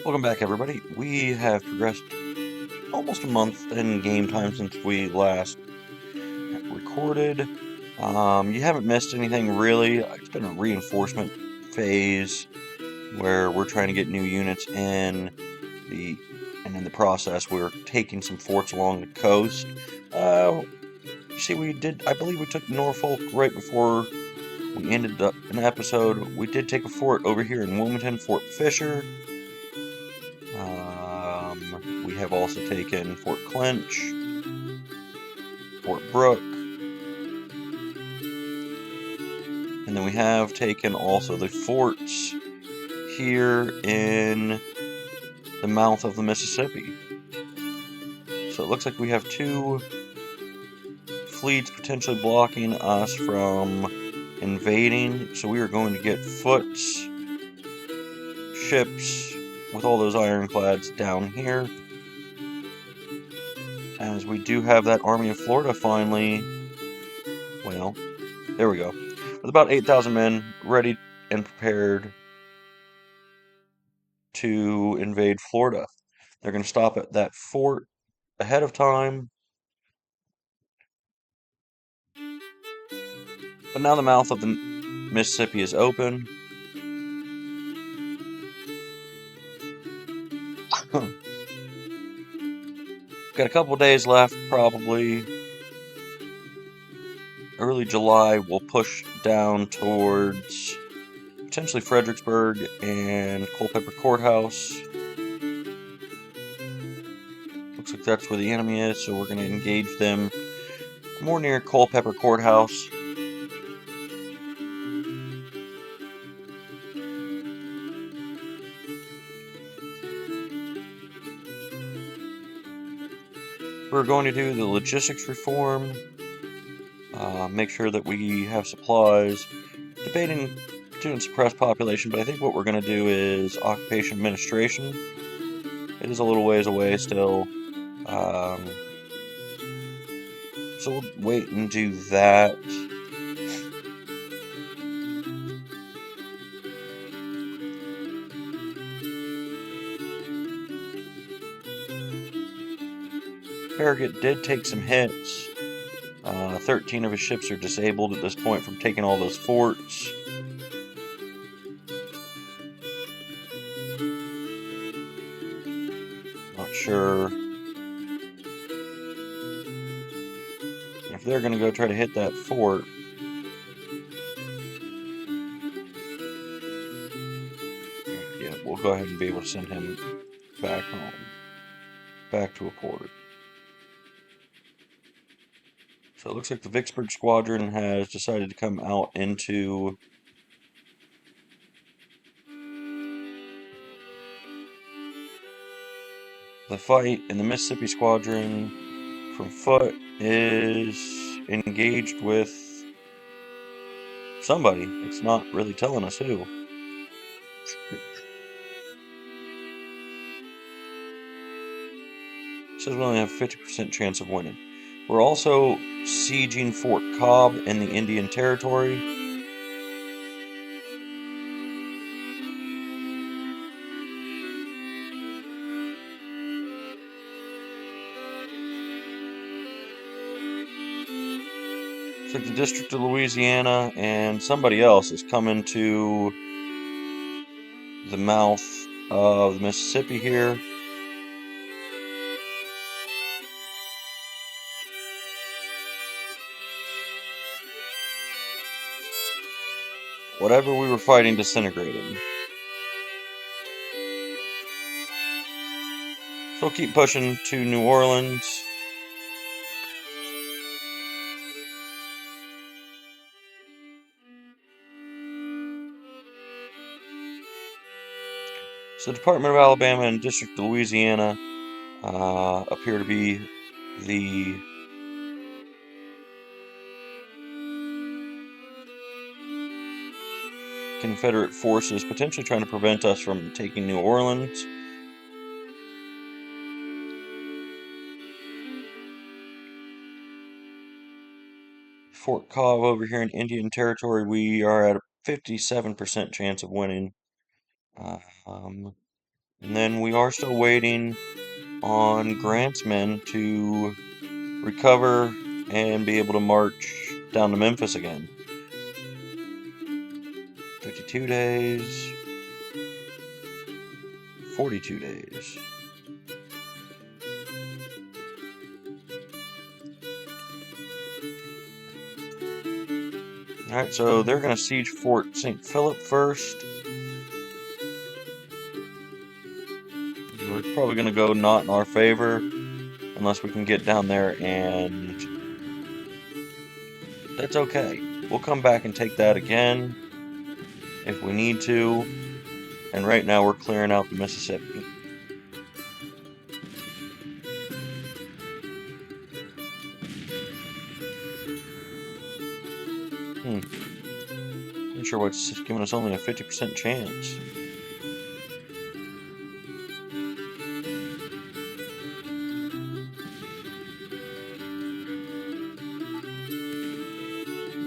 Welcome back, everybody. We have progressed almost a month in game time since we last recorded. You haven't missed anything really. It's been a reinforcement phase where we're trying to get new units in and in the process we're taking some forts along the coast. Uh, see, I believe we took Norfolk right before we ended an episode. We did take a fort over here in Wilmington, Fort Fisher. We have also taken Fort Clinch, Fort Brooke, and then we have taken also the forts here in the mouth of the Mississippi. So it looks like we have two fleets potentially blocking us from invading. So we are going to get foots, ships with all those ironclads down here. As we do have that army of Florida finally, well, there we go. With about 8,000 men ready and prepared to invade Florida. They're going to stop at that fort ahead of time. But now the mouth of the Mississippi is open. Got a couple days left, probably. Early July, we'll push down towards potentially Fredericksburg and Culpeper Courthouse. Looks like that's where the enemy is, so we're going to engage them more near Culpeper Courthouse. We're going to do the logistics reform, make sure that we have supplies, debating to suppress population, but I think what we're going to do is occupation administration. It is a little ways away still, so we'll wait and do that. Farragut did take some hits. 13 of his ships are disabled at this point from taking all those forts. Not sure if they're going to go try to hit that fort. Yeah, we'll go ahead and be able to send him back home, back to a port. So it looks like the Vicksburg Squadron has decided to come out into the fight, and the Mississippi Squadron from foot is engaged with somebody. It's not really telling us who. It says we only have a 50% chance of winning. We're also sieging Fort Cobb in the Indian Territory. It's like the District of Louisiana and somebody else is coming to the mouth of the Mississippi here. Whatever we were fighting disintegrated. So we'll keep pushing to New Orleans. So the Department of Alabama and District of Louisiana appear to be the Confederate forces potentially trying to prevent us from taking New Orleans. Fort Cobb over here in Indian Territory, we are at a 57% chance of winning. And then we are still waiting on Grant's men to recover and be able to march down to Memphis again. 52 days, 42 days. Alright, so they're going to siege Fort St. Philip first. We're probably going to go not in our favor unless we can get down there, and that's okay. We'll come back and take that again if we need to. And right now we're clearing out the Mississippi. Not sure what's giving us only a 50% chance.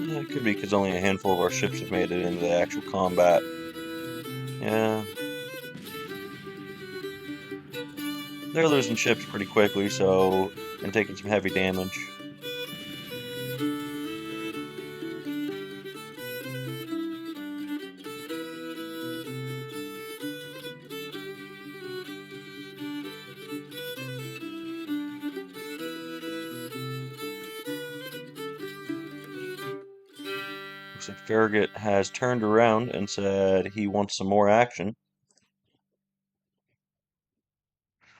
Yeah, it could be because only a handful of our ships have made it into the actual combat. Yeah. They're losing ships pretty quickly, and taking some heavy damage. Looks like Farragut has turned around and said he wants some more action.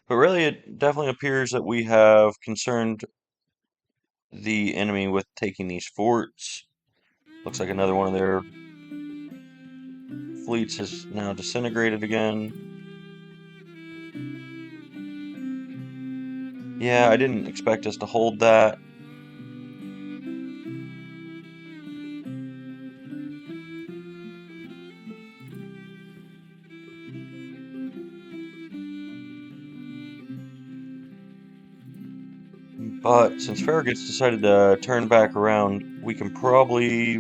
But really, it definitely appears that we have concerned the enemy with taking these forts. Looks like another one of their fleets has now disintegrated again. Yeah, I didn't expect us to hold that. But since Farragut's decided to turn back around, we can probably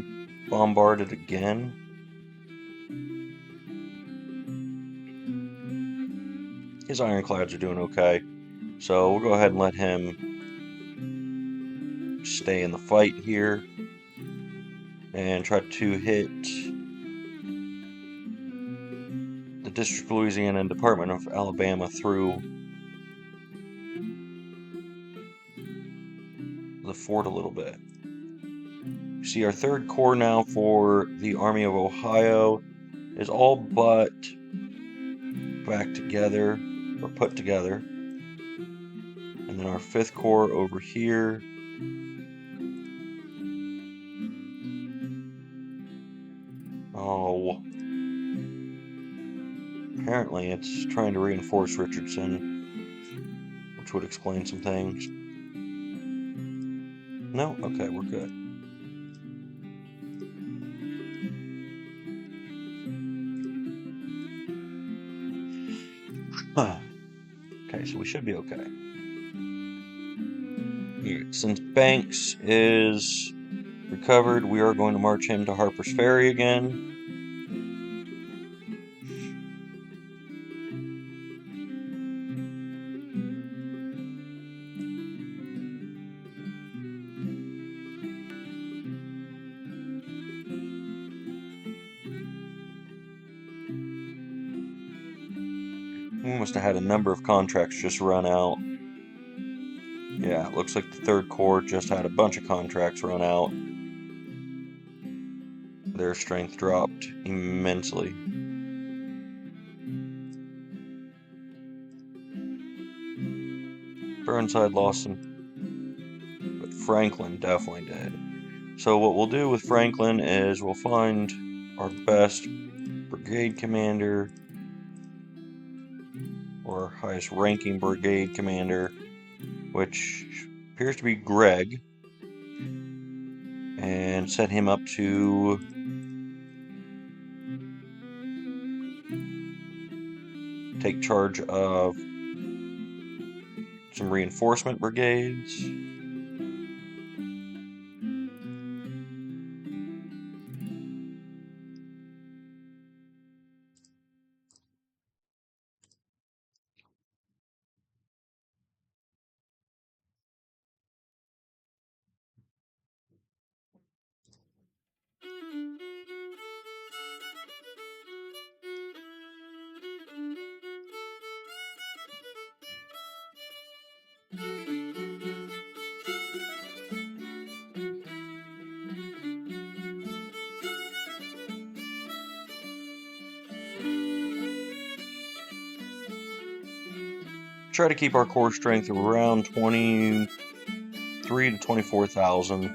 bombard it again. His ironclads are doing okay, so we'll go ahead and let him stay in the fight here and try to hit the District of Louisiana and Department of Alabama through the fort a little bit. You see, our third corps now for the Army of Ohio is all but back together, or put together. And then our fifth corps over here. Oh, apparently it's trying to reinforce Richardson, which would explain some things. No? Okay, we're good. Okay, so we should be okay. Since Banks is recovered, we are going to march him to Harper's Ferry again. We must have had a number of contracts just run out. Yeah, it looks like the third corps just had a bunch of contracts run out. Their strength dropped immensely. Burnside lost some, but Franklin definitely did. So what we'll do with Franklin is we'll find our best brigade commander, or highest ranking brigade commander, which appears to be Greg, and set him up to take charge of some reinforcement brigades. Try to keep our core strength around 23 to 24,000.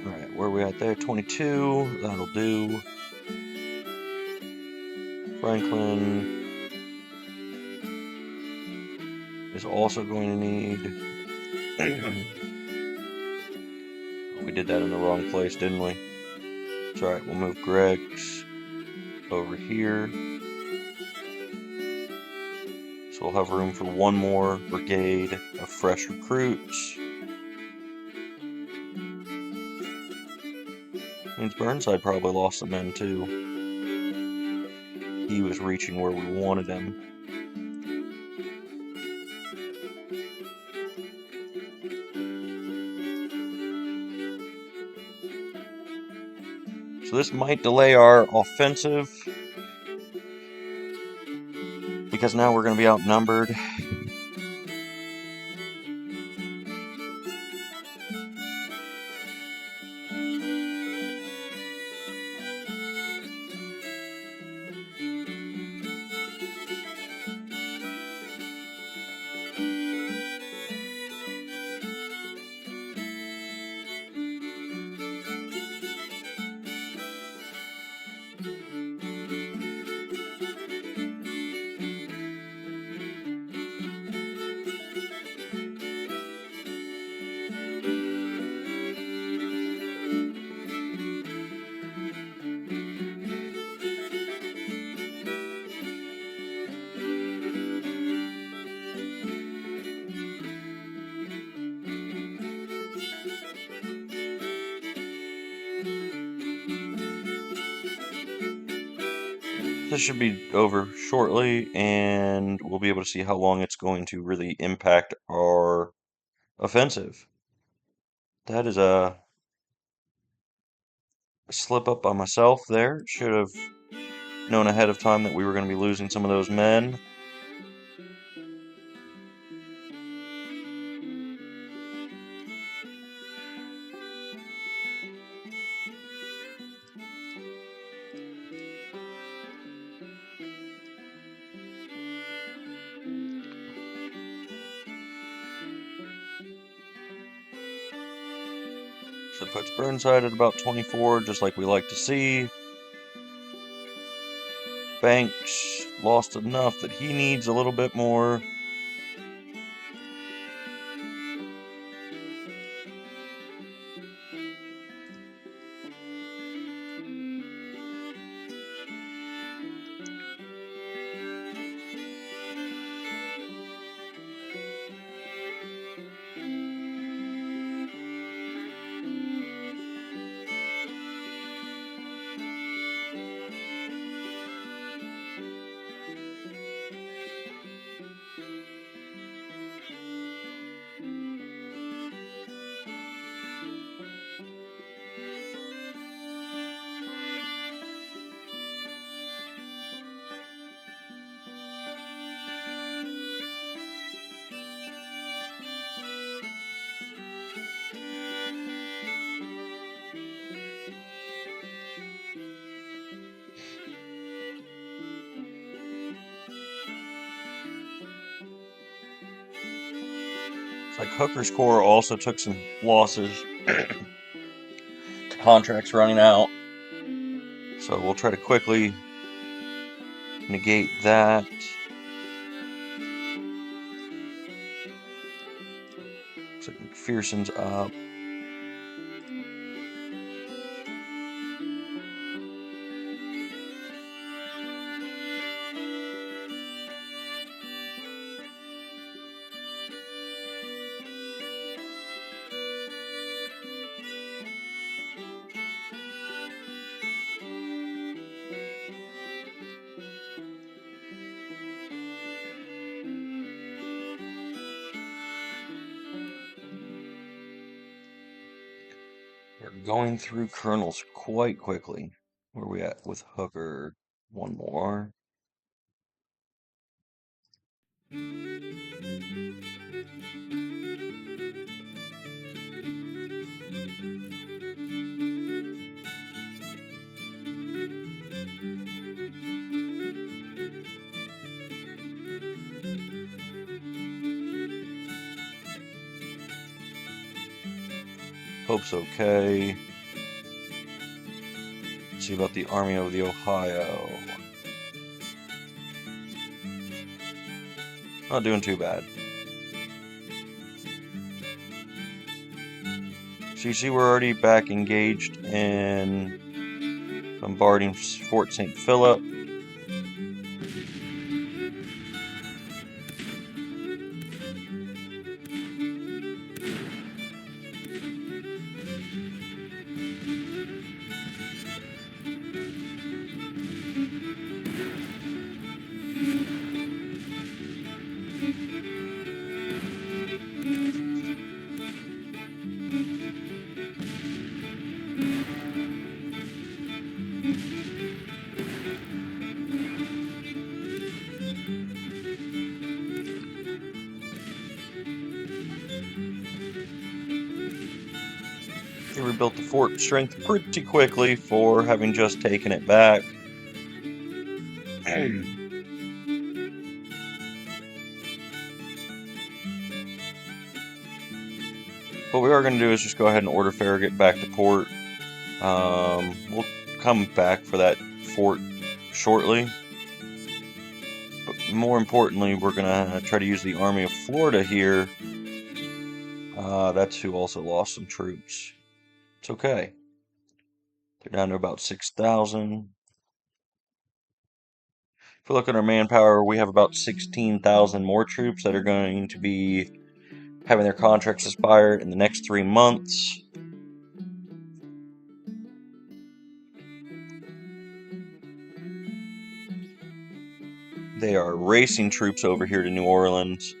Alright, where are we at there? 22, that'll do. Franklin is also going to need... We did that in the wrong place, didn't we? It's alright, we'll move Greg's over here. So we'll have room for one more brigade of fresh recruits. Means Burnside probably lost some men too. He was reaching where we wanted him. So this might delay our offensive, because now we're going to be outnumbered. This should be over shortly, and we'll be able to see how long it's going to really impact our offensive. That is a slip up by myself there. Should have known ahead of time that we were going to be losing some of those men. So it puts Burnside at about 24, just like we like to see. Banks lost enough that he needs a little bit more. It's like Hooker's Corps also took some losses. Contracts running out. So we'll try to quickly negate that. Looks like McPherson's up. Going through kernels quite quickly. Where are we at with Hooker? One more. Hope's okay. See about the Army of the Ohio. Not doing too bad. So you see we're already back engaged in bombarding Fort St. Philip. They rebuilt the fort strength pretty quickly for having just taken it back. What we are going to do is just go ahead and order Farragut back to port. We'll come back for that fort shortly. But more importantly, we're going to try to use the Army of Florida here. That's who also lost some troops. It's okay. They're down to about 6,000. If we look at our manpower, we have about 16,000 more troops that are going to be having their contracts expired in the next 3 months. They are racing troops over here to New Orleans.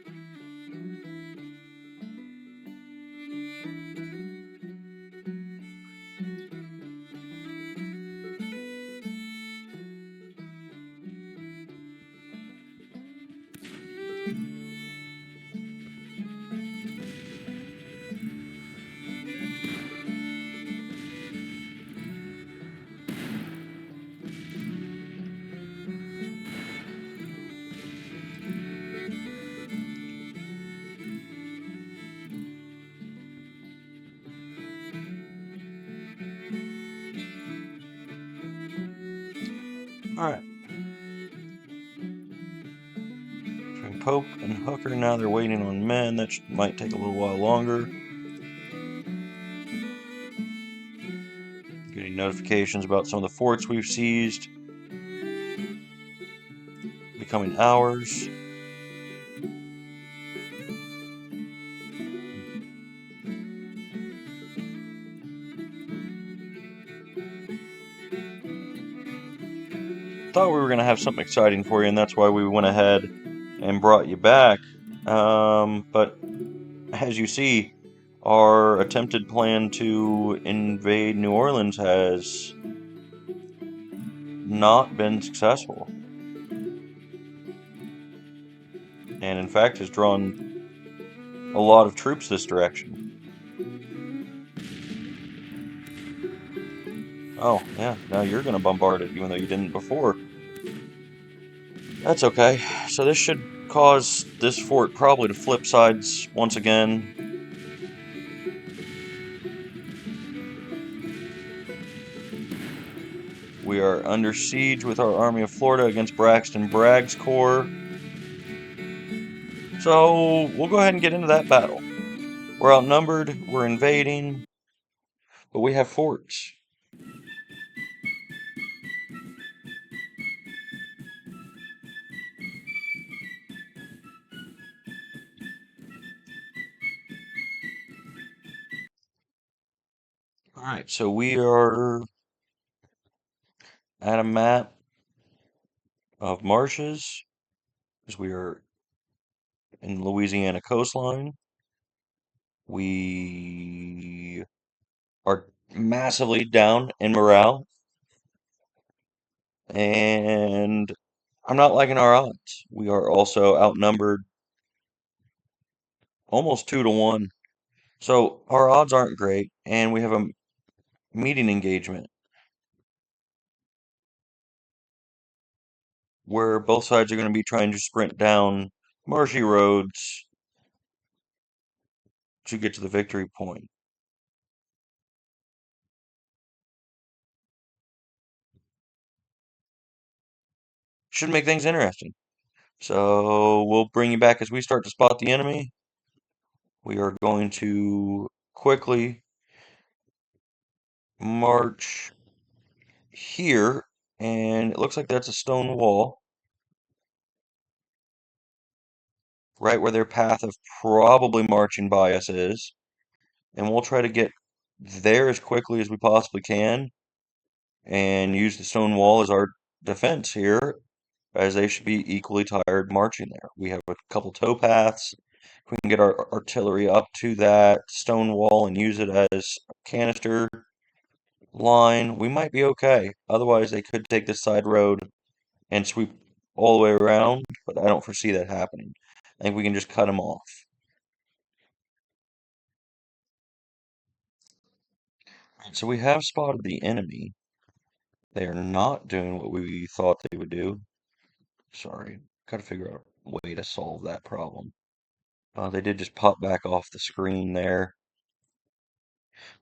Alright. Between Pope and Hooker, now they're waiting on men. That might take a little while longer. Getting notifications about some of the forts we've seized becoming ours. Thought we were going to have something exciting for you, and that's why we went ahead and brought you back. But as you see, our attempted plan to invade New Orleans has not been successful. And in fact has drawn a lot of troops this direction. Oh, yeah, now you're going to bombard it, even though you didn't before. That's okay. So this should cause this fort probably to flip sides once again. We are under siege with our Army of Florida against Braxton Bragg's corps. So we'll go ahead and get into that battle. We're outnumbered, we're invading, but we have forts. Alright, so we are at a map of marshes, because we are in Louisiana coastline. We are massively down in morale, and I'm not liking our odds. We are also outnumbered almost 2 to 1. So our odds aren't great, and we have a meeting engagement where both sides are going to be trying to sprint down marshy roads to get to the victory point. Should make things interesting. So we'll bring you back as we start to spot the enemy. We are going to quickly march here, and it looks like that's a stone wall, right where their path of probably marching by us is. And we'll try to get there as quickly as we possibly can and use the stone wall as our defense here, as they should be equally tired marching there. We have a couple towpaths. If we can get our artillery up to that stone wall and use it as a canister line, we might be okay. Otherwise, they could take this side road and sweep all the way around, but I don't foresee that happening. I think we can just cut them off. So we have spotted the enemy. They are not doing what we thought they would do. Sorry, gotta figure out a way to solve that problem. They did just pop back off the screen there.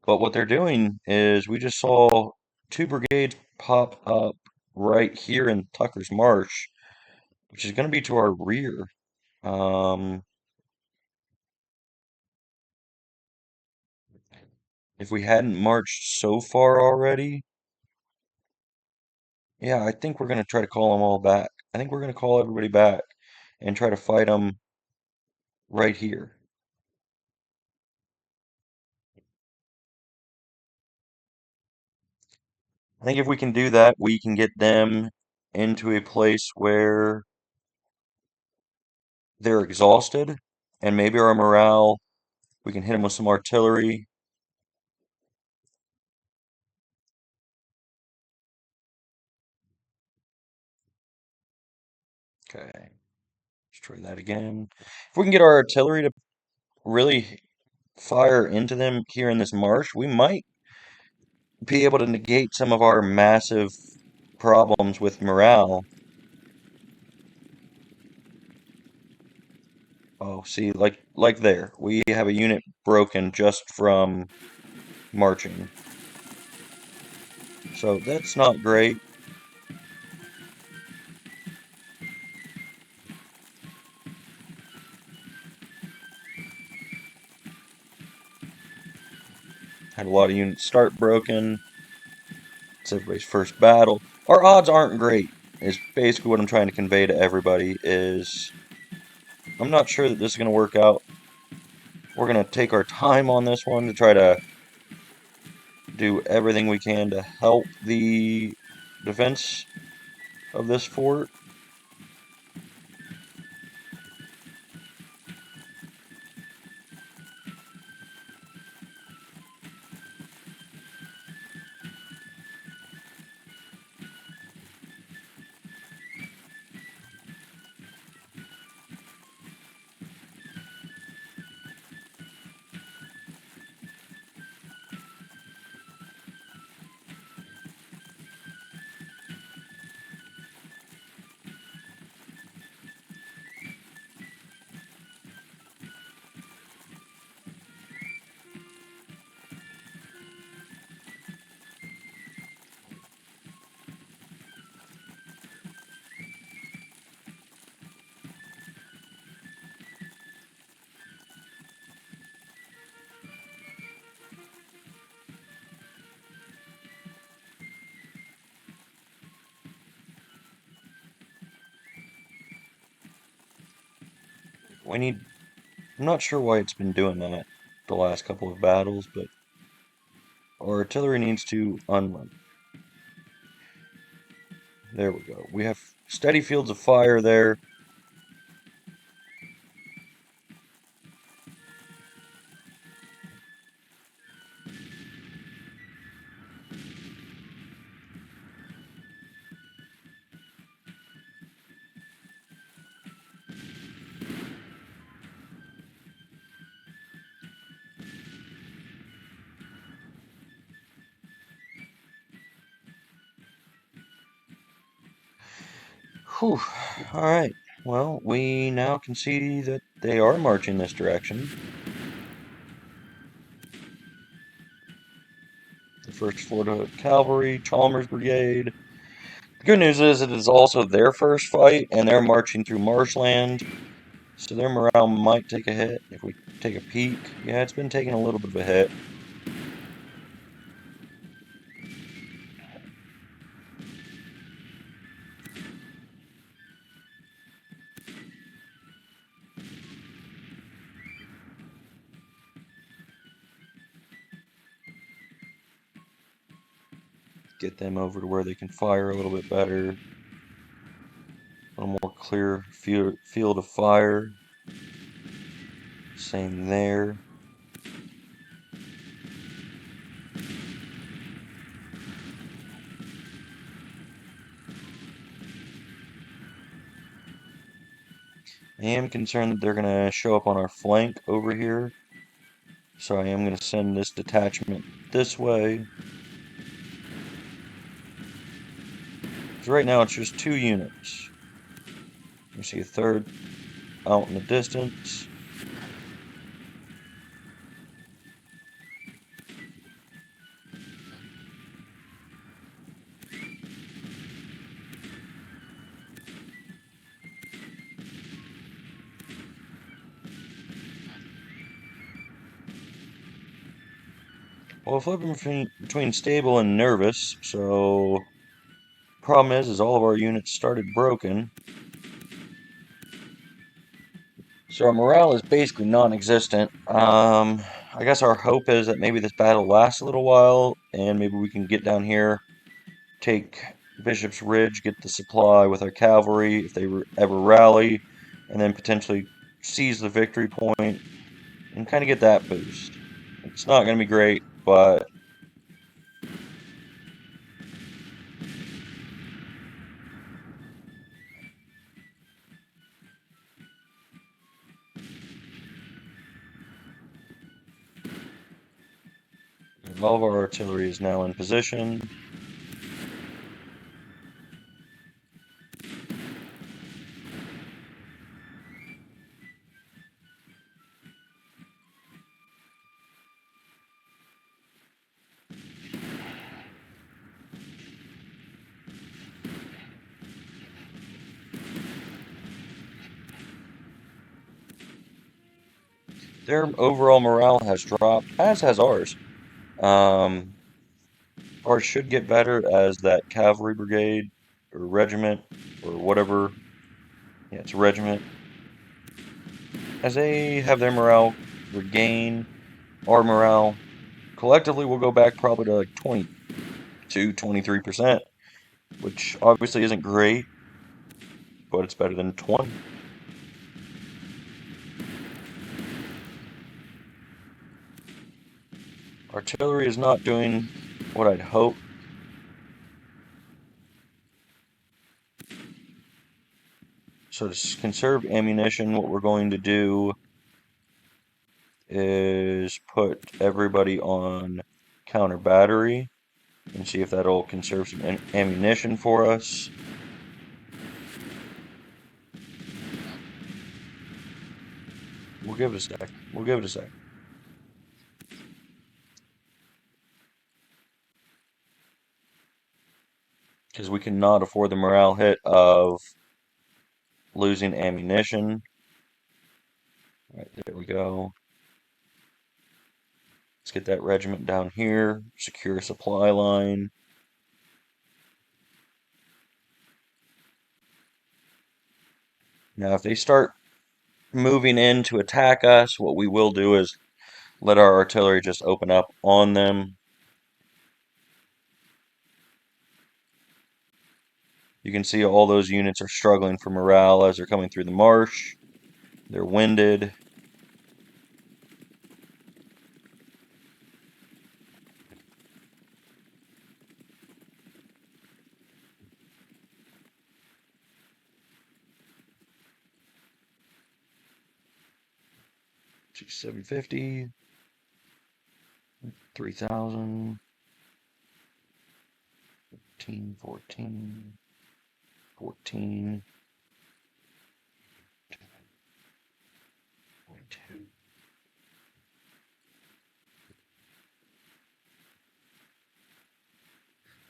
But what they're doing is we just saw two brigades pop up right here in Tucker's Marsh, which is going to be to our rear. Um, if we hadn't marched so far already, yeah, I think we're going to try to call them all back. I think we're going to call everybody back and try to fight them right here. I think if we can do that, we can get them into a place where they're exhausted and maybe our morale, we can hit them with some artillery. Okay, let's try that again. If we can get our artillery to really fire into them here in this marsh, we might be able to negate some of our massive problems with morale. Oh, see, like there, we have a unit broken just from marching. So that's not great. Had a lot of units start broken. It's everybody's first battle. Our odds aren't great, is basically what I'm trying to convey to everybody is I'm not sure that this is going to work out. We're going to take our time on this one to try to do everything we can to help the defense of this fort. We need, I'm not sure why it's been doing that the last couple of battles, but our artillery needs to unlimp. There we go. We have steady fields of fire there. Whew. All right. Well, we now can see that they are marching this direction. The 1st Florida Cavalry, Chalmers Brigade. The good news is it is also their first fight, and they're marching through marshland, so their morale might take a hit if we take a peek. Yeah, it's been taking a little bit of a hit. Get them over to where they can fire a little bit better. A little more clear field of fire. Same there. I am concerned that they're going to show up on our flank over here. So I am going to send this detachment this way. Because right now it's just 2 units. You see a third out in the distance. Well, flipping between stable and nervous, so problem is all of our units started broken. So our morale is basically non-existent. I guess our hope is that maybe this battle lasts a little while, and maybe we can get down here, take Bishop's Ridge, get the supply with our cavalry if they ever rally, and then potentially seize the victory point and kind of get that boost. It's not going to be great, but all of our artillery is now in position. Their overall morale has dropped, as has ours. Um, Ours should get better as that cavalry brigade or regiment or whatever. Yeah, it's a regiment. As they have their morale regain, our morale collectively will go back probably to like 22, 23%, which obviously isn't great, but it's better than 20. Artillery is not doing what I'd hope. So to conserve ammunition, what we're going to do is put everybody on counter battery and see if that'll conserve some ammunition for us. We'll give it a sec. We'll give it a sec. Because we cannot afford the morale hit of losing ammunition. All right, there we go. Let's get that regiment down here. Secure a supply line. Now, if they start moving in to attack us, what we will do is let our artillery just open up on them. You can see all those units are struggling for morale as they're coming through the marsh. They're winded. $750, 3,000, 14, 14, 14.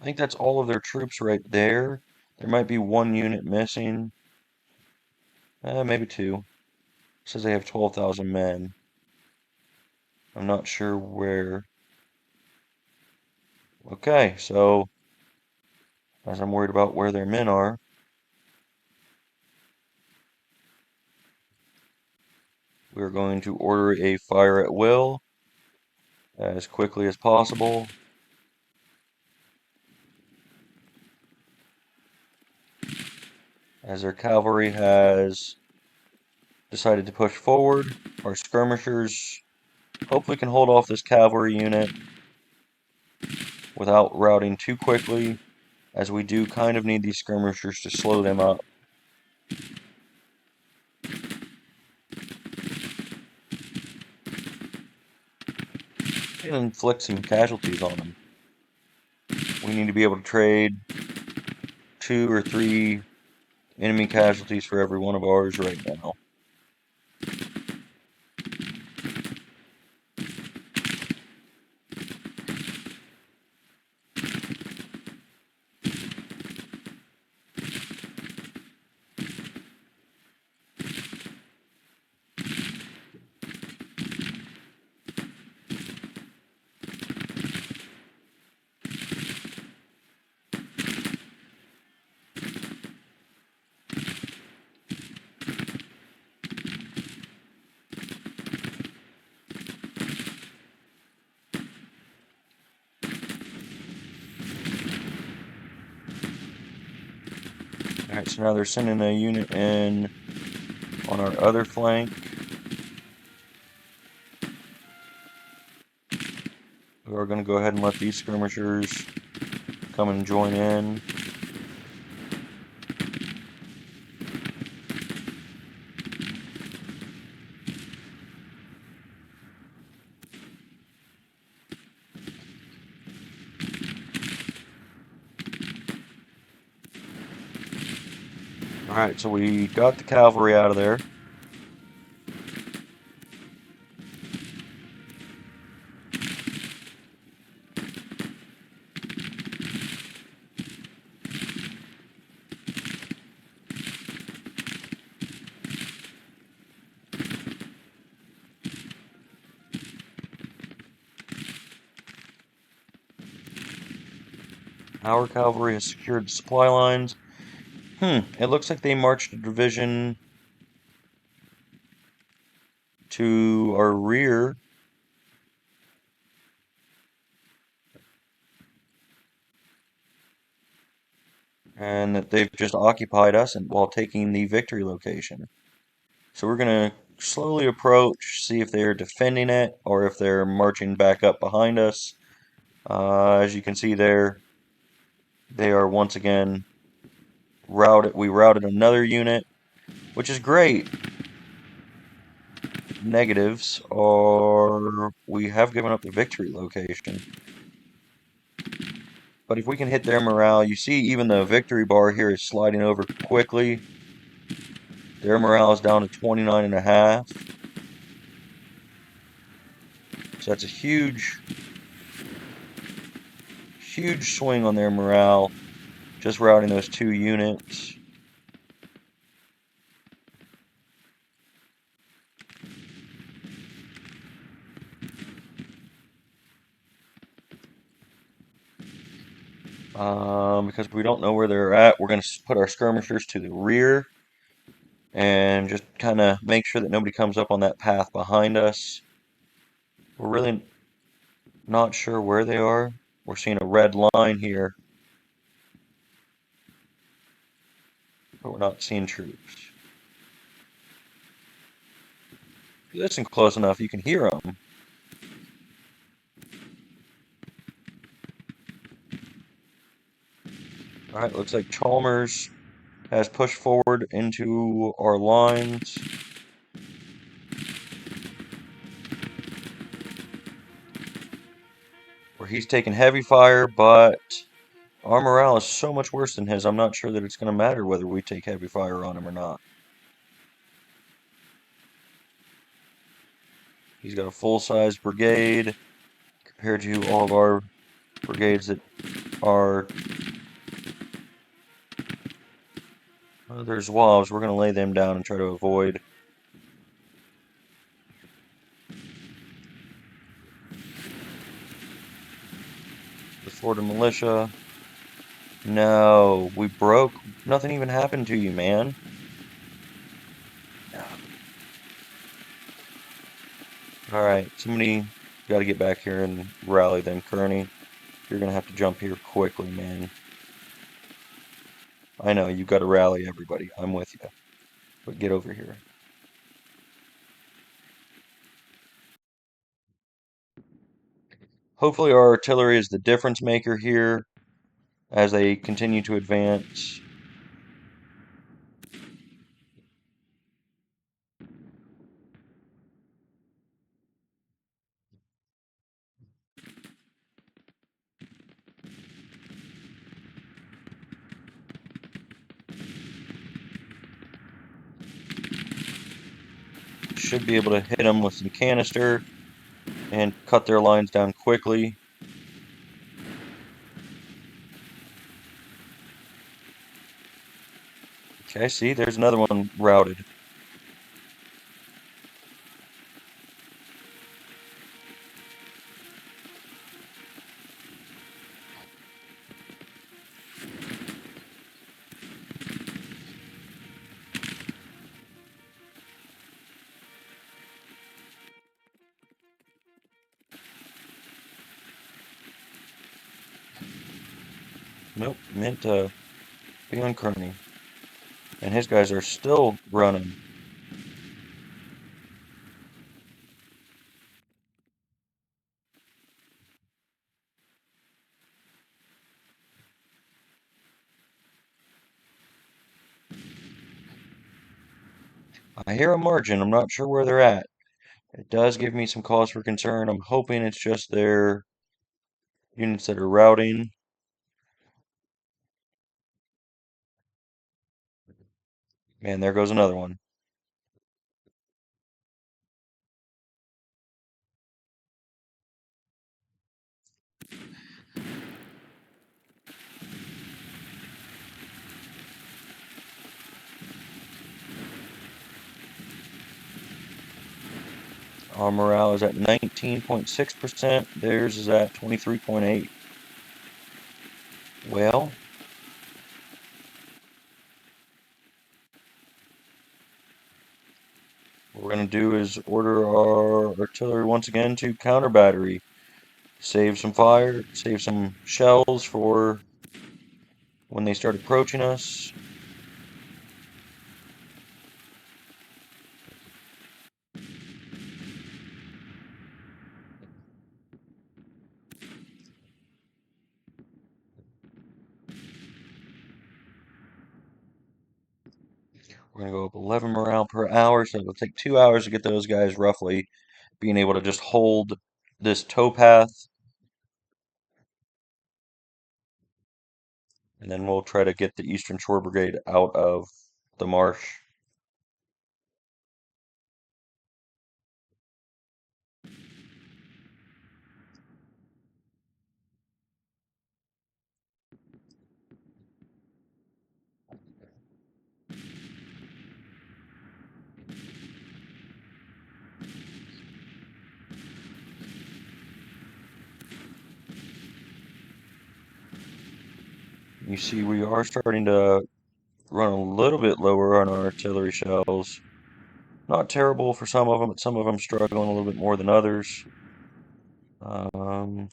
I think that's all of their troops right there. There might be one unit missing. Maybe two. It says they have 12,000 men. I'm not sure where. Okay, so as I'm worried about where their men are, we're going to order a fire at will as quickly as possible. As their cavalry has decided to push forward, our skirmishers hopefully can hold off this cavalry unit without routing too quickly, as we do kind of need these skirmishers to slow them up. And inflict some casualties on them. We need to be able to trade 2 or 3 enemy casualties for every one of ours right now. Alright, so now they're sending a unit in on our other flank. We're going to go ahead and let these skirmishers come and join in. Alright, so we got the cavalry out of there. Our cavalry has secured the supply lines. It looks like they marched a division to our rear. And that they've just occupied us and while taking the victory location. So we're going to slowly approach, see if they're defending it or if they're marching back up behind us. As you can see there, they are once again routed. We routed another unit, which is great. Negatives are we have given up the victory location. But if we can hit their morale, you see even the victory bar here is sliding over quickly. Their morale is down to 29.5. So that's a huge swing on their morale, just routing those 2 units. Because we don't know where they're at, we're going to put our skirmishers to the rear and just kind of make sure that nobody comes up on that path behind us. We're really not sure where they are. We're seeing a red line here, but we're not seeing troops. If you listen close enough, you can hear them. Alright, looks like Chalmers has pushed forward into our lines. Where he's taking heavy fire, but our morale is so much worse than his, I'm not sure that it's going to matter whether we take heavy fire on him or not. He's got a full-size brigade compared to all of our brigades that our there's walls. We're gonna lay them down and try to avoid the Florida militia. No, we broke. Nothing even happened to you, man. All right, somebody got to get back here and rally them, Kearney. You're gonna have to jump here quickly, man. I know you got to rally everybody. I'm with you, but get over here. Hopefully, our artillery is the difference maker here as they continue to advance. Should be able to hit them with some canister and cut their lines down quickly. Okay, see, there's another one routed. Nope, meant to be on Kearney. And his guys are still running. I hear a margin. I'm not sure where they're at. It does give me some cause for concern. I'm hoping it's just their units that are routing. Man, there goes another one. Our morale is at 19.6%. Theirs is at 23.8. Well, what we're going to do is order our artillery once again to counter battery. Save some fire, save some shells for when they start approaching us. We're going to go up 11 morale per hour, so it'll take 2 hours to get those guys roughly being able to just hold this towpath. And then we'll try to get the Eastern Shore Brigade out of the marsh. You see, we are starting to run a little bit lower on our artillery shells. Not terrible for some of them, but some of them struggling a little bit more than others. Um,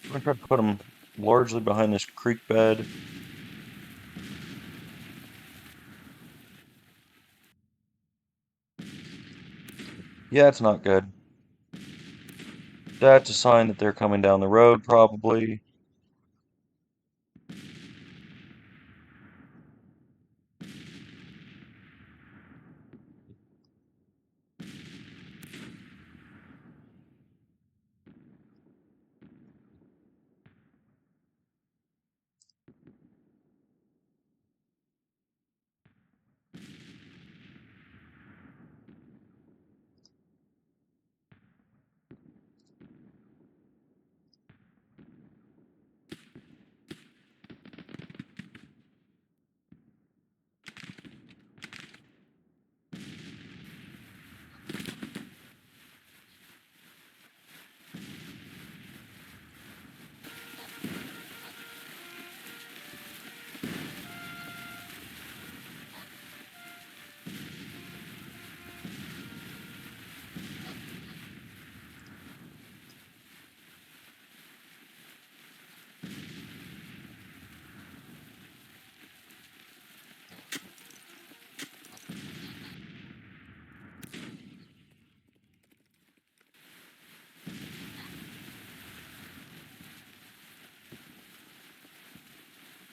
I'm going to try to put them largely behind this creek bed. Yeah, it's not good. That's a sign that they're coming down the road, probably.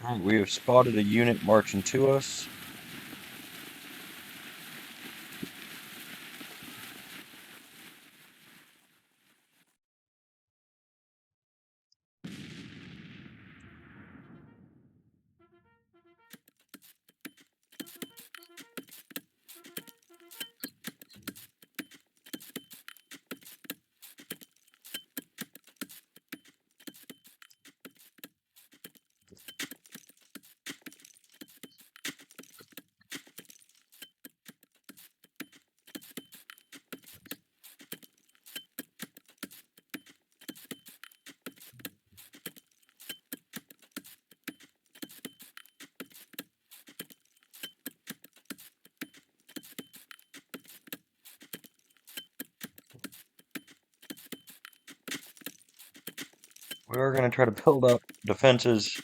Alright, we have spotted a unit marching to us. We are going to try to build up defenses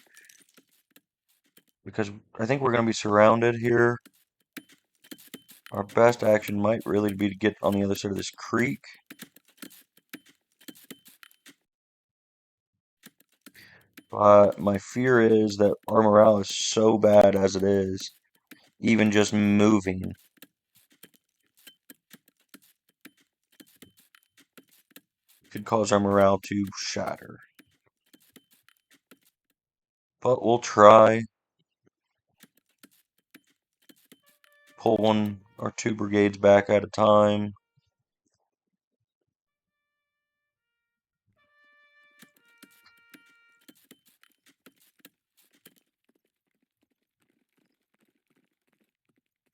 because I think we're going to be surrounded here. Our best action might really be to get on the other side of this creek. But my fear is that our morale is so bad as it is, even just moving could cause our morale to shatter. But we'll try. Pull one or two brigades back at a time.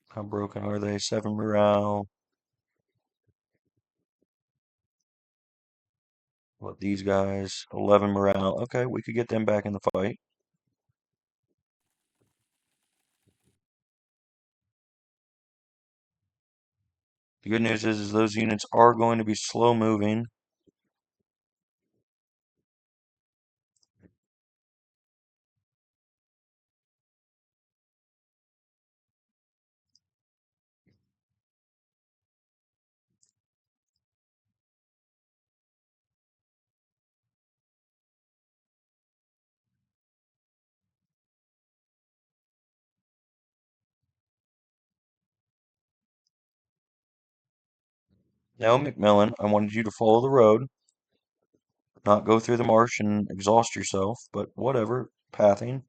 How broken are they? 7 morale. What, these guys? 11 morale. Okay, we could get them back in the fight. The good news is those units are going to be slow moving. Now, McMillan, I wanted you to follow the road, not go through the marsh and exhaust yourself, but whatever, pathing.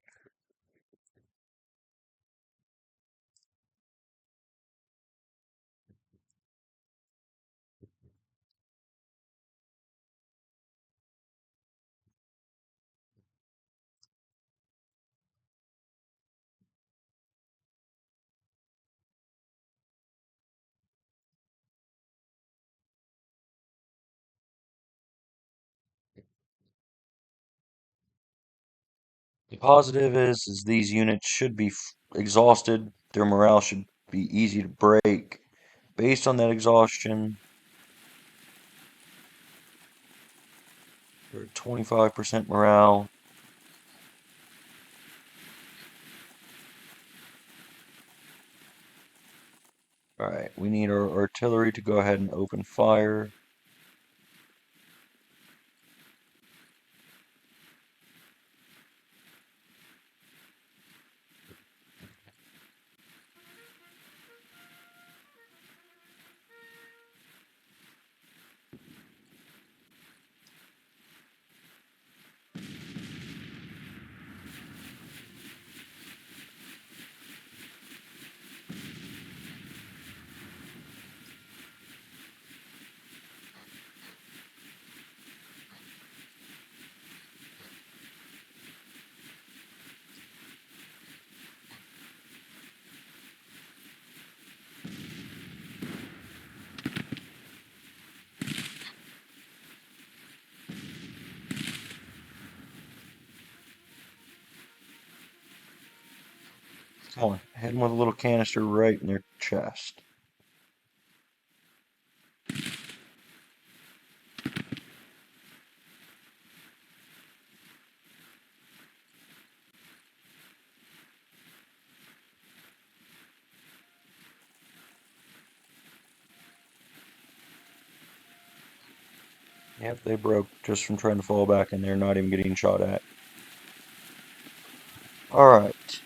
The positive is these units should be exhausted. Their morale should be easy to break. Based on that exhaustion, they're at 25% morale. Alright, we need our artillery to go ahead and open fire. Come on, hit them with a little canister right in their chest. Yep, they broke just from trying to fall back and they're not even getting shot at. Alright.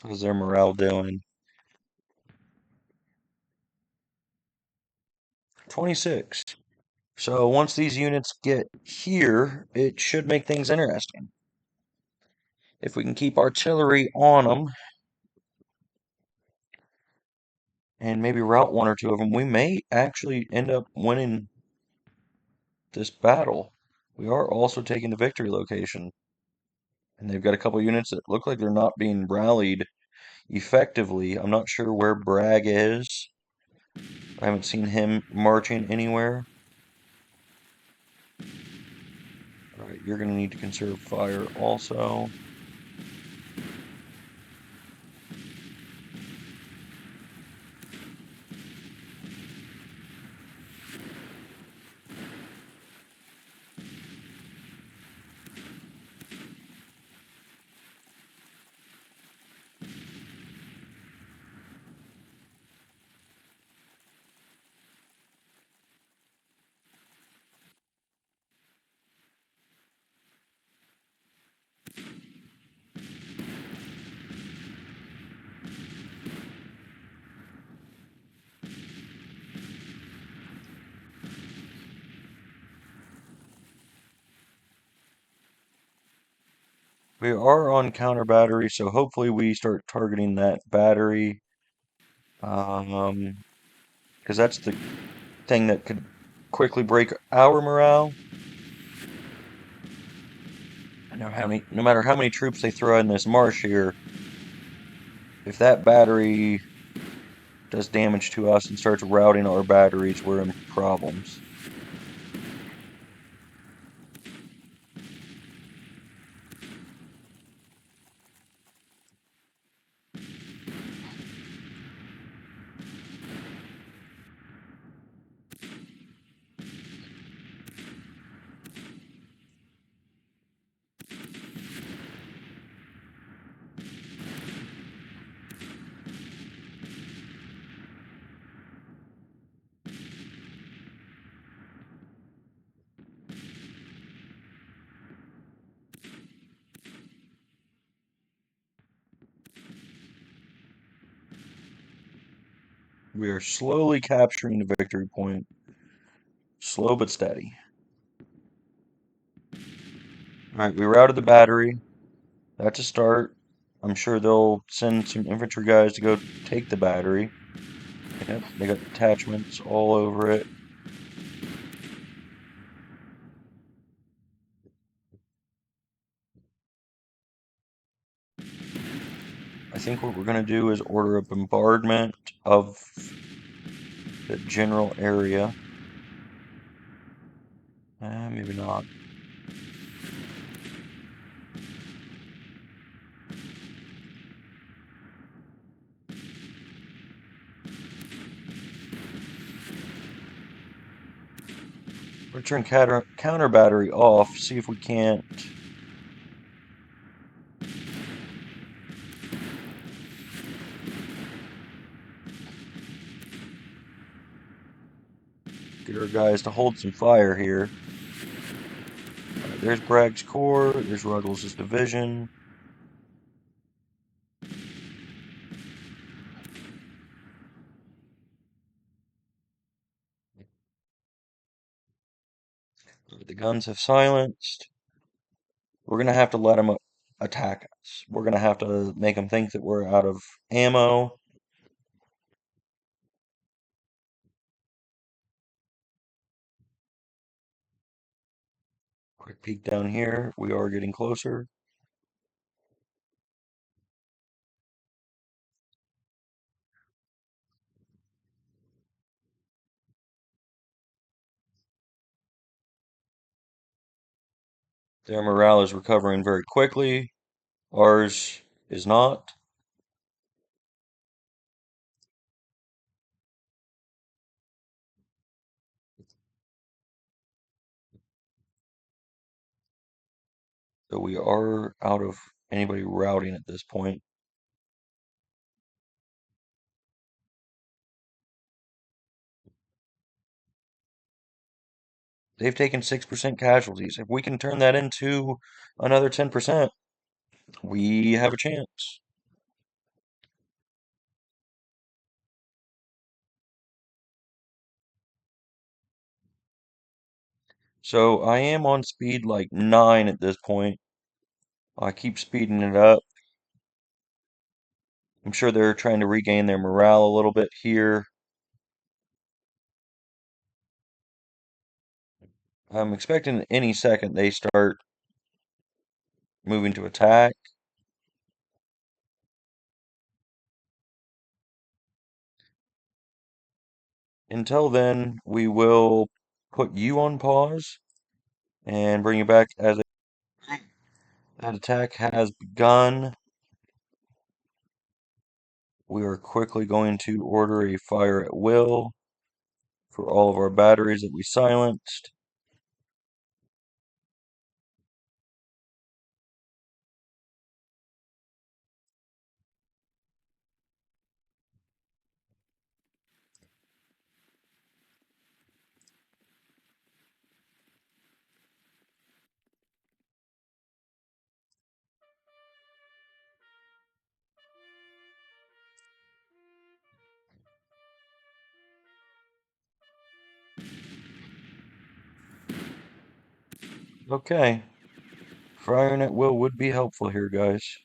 How's their morale doing? 26. So once these units get here, it should make things interesting. If we can keep artillery on them and maybe rout one or two of them, we may actually end up winning this battle. We are also taking the victory location. And they've got a couple units that look like they're not being rallied effectively. I'm not sure where Bragg is. I haven't seen him marching anywhere. Alright, you're going to need to conserve fire also. We are on counter battery, so hopefully we start targeting that battery. Because that's the thing that could quickly break our morale. No matter how many troops they throw in this marsh here, if that battery does damage to us and starts routing our batteries, we're in problems. We are slowly capturing the victory point. Slow but steady. Alright, we routed the battery. That's a start. I'm sure they'll send some infantry guys to go take the battery. Yep, they got detachments all over it. I think what we're going to do is order a bombardment of the general area. Maybe not. We're turn counter battery off. See if we can't get our guys to hold some fire here. There's Bragg's Corps. There's Ruggles' division. The guns have silenced. We're going to have to let them attack us. We're going to have to make them think that we're out of ammo. Quick peek down here. We are getting closer. Their morale is recovering very quickly. Ours is not. So we are out of anybody routing at this point. They've taken 6% casualties. If we can turn that into another 10%, we have a chance. So I am on speed like 9 at this point. I keep speeding it up. I'm sure they're trying to regain their morale a little bit here. I'm expecting any second they start moving to attack. Until then, we will put you on pause and bring you back as that attack has begun. We are quickly going to order a fire at will for all of our batteries that we silenced. Okay, firing at will would be helpful here, guys.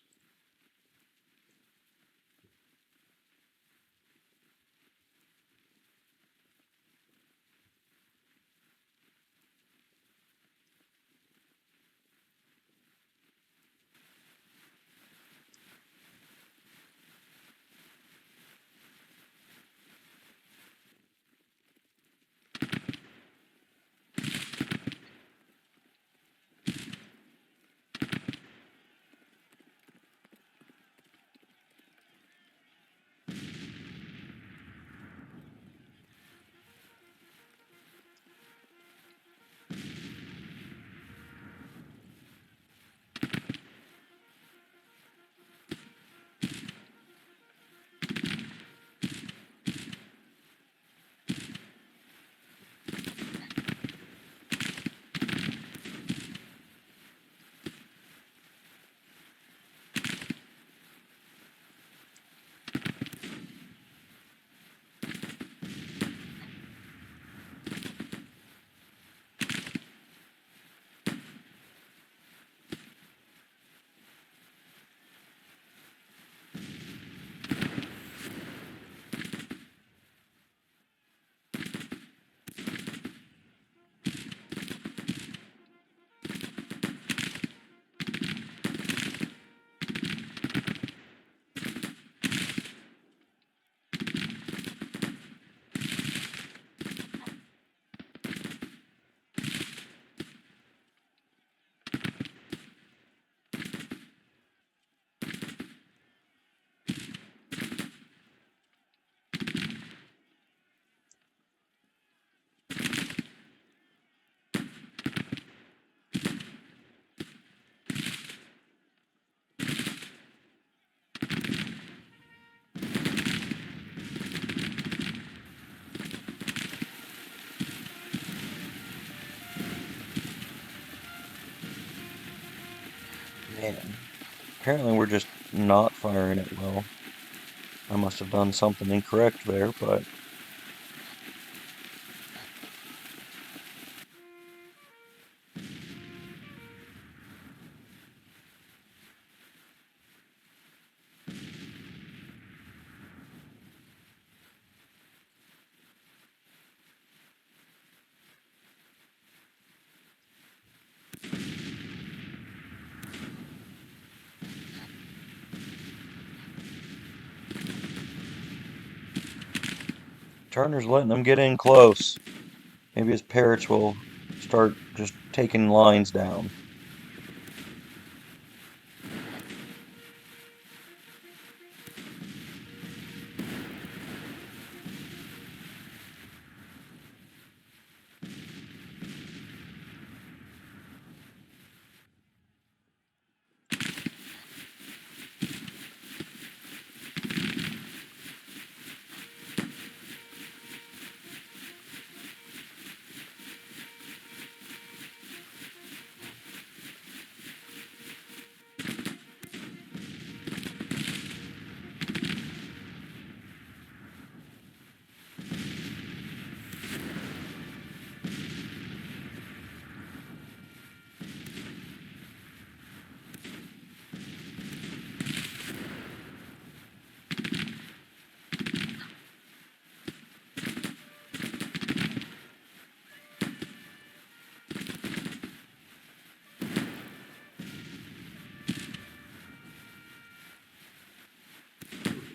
Man, apparently we're just not firing it well. I must have done something incorrect there, but Turner's letting them get in close. Maybe his parrots will start just taking lines down.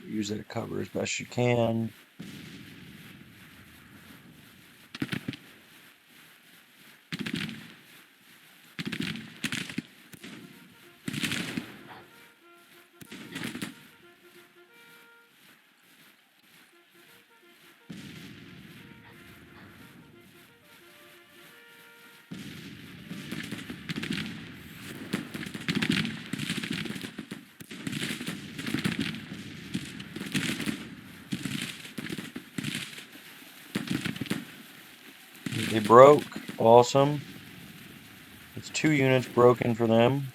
Use that cover as best you can. They broke. Awesome. It's 2 units broken for them.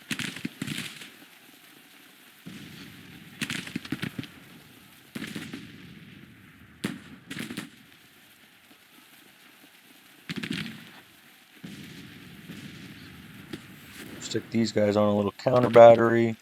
Stick these guys on a little counter battery.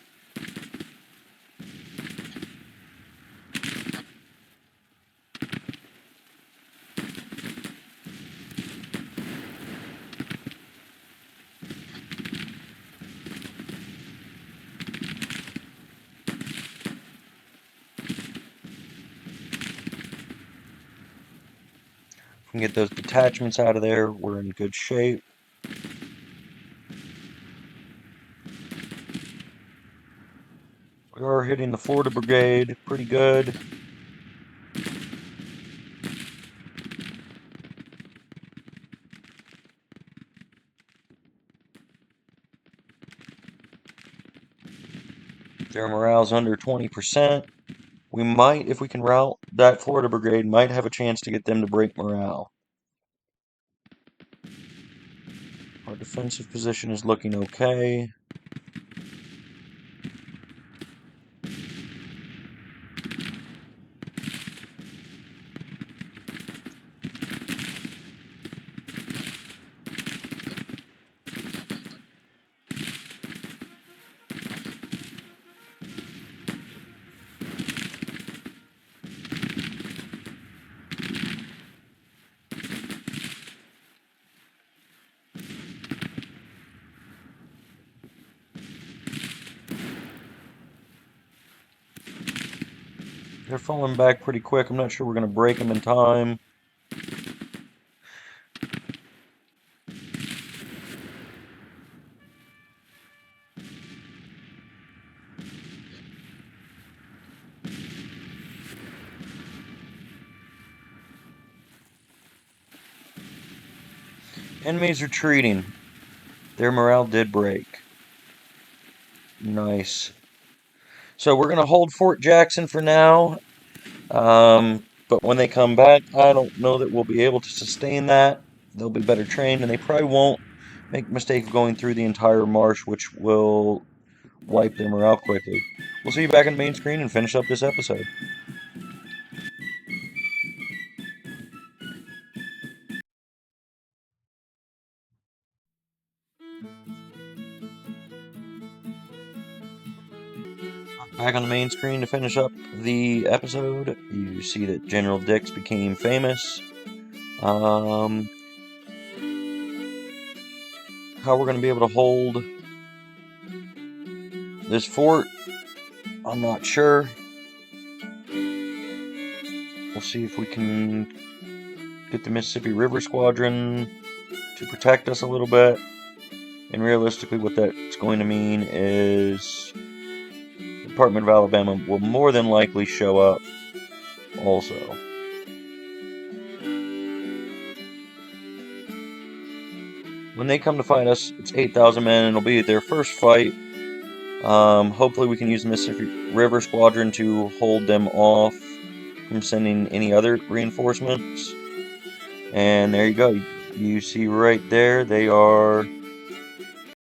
If we can get those detachments out of there, we're in good shape. We are hitting the Florida Brigade pretty good. Their morale's under 20%. We might, if we can rout that Florida Brigade, might have a chance to get them to break morale. Our defensive position is looking okay. They're falling back pretty quick. I'm not sure we're going to break them in time. Enemies retreating. Their morale did break. Nice. So we're going to hold Fort Jackson for now. But when they come back, I don't know that we'll be able to sustain that. They'll be better trained, and they probably won't make the mistake of going through the entire marsh, which will wipe them out quickly. We'll see you back on the main screen and finish up this episode. Back on the main screen to finish up the episode. You see that General Dix became famous. How we're going to be able to hold this fort, I'm not sure. We'll see if we can get the Mississippi River Squadron to protect us a little bit. And realistically, what that's going to mean is the Department of Alabama will more than likely show up also. When they come to fight us, it's 8,000 men, and it'll be their first fight. Hopefully we can use the Mississippi River Squadron to hold them off from sending any other reinforcements. And there you go. You see right there, they are